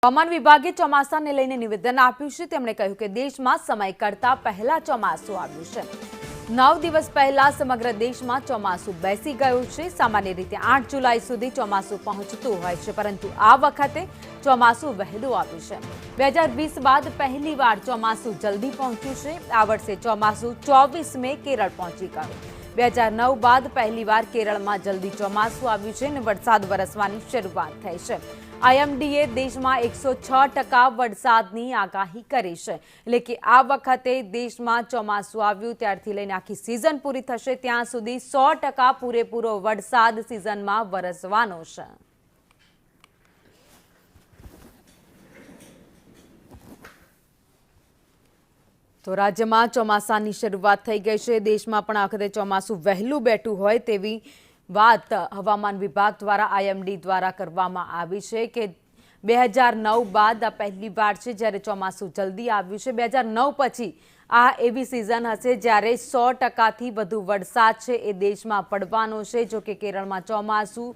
હવામાન વિભાગે ચોમાસાને લઈને નિવેદન આપ્યું છે। તેમણે કહ્યું કે દેશમાં સમય કરતા પહેલા ચોમાસું આવ્યું છે। 9 દિવસ પહેલા સમગ્ર દેશમાં ચોમાસું બેસી ગયું છે। સામાન્ય રીતે 8 જુલાઈ સુધી ચોમાસું પહોંચતું હોય છે, પરંતુ આ વખતે ચોમાસું વહેલું આવ્યું છે। 2020 બાદ પહેલીવાર ચોમાસું જલ્દી પહોંચ્યું છે। આ વર્ષે ચોમાસું 24 મે કેરળ પહોંચી ગયું। 2009 બાદ પહેલીવાર કેરળમાં જલ્દી ચોમાસું આવ્યું છે અને વરસાદ વરસવાની શરૂઆત થઈ છે। આઈએમડીએ દેશમાં 106% વરસાદની આગાહી કરી છે, એટલે કે આ વખતે દેશમાં ચોમાસું આવ્યું ત્યારથી લઈને આખી સિઝન પૂરી થશે ત્યાં સુધી 100% પૂરેપૂરો વરસાદ સિઝનમાં વરસવાનો છે। તો રાજ્યમાં ચોમાસાની શરૂઆત થઈ ગઈ છે। દેશમાં પણ આ વખતે ચોમાસું વહેલું બેઠું હોય તેવી વાત હવામાન વિભાગ દ્વારા આઈએમડી દ્વારા કરવામાં આવી છે કે 2009 બાદ આ પહેલી વાર છે જ્યારે ચોમાસું જલ્દી આવ્યું છે। 2009 પછી આ એવી સિઝન હશે જ્યારે 100%થી વધુ વરસાદ છે એ દેશમાં પડવાનો છે। જો કે કેરળમાં ચોમાસું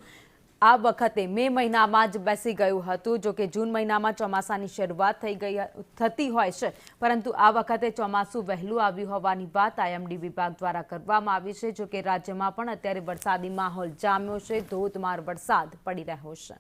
આ વખતે મે મહિનામાં જ બેસી ગયું હતું। જો કે જૂન મહિનામાં ચોમાસાની શરૂઆત થતી હોય છે, પરંતુ આ વખતે ચોમાસું વહેલું આવ્યું હોવાની વાત આઈએમડી વિભાગ દ્વારા કરવામાં આવી છે। જો કે રાજ્યમાં પણ અત્યારે વરસાદી માહોલ જામ્યો છે, ધોધમાર વરસાદ પડી રહ્યો છે।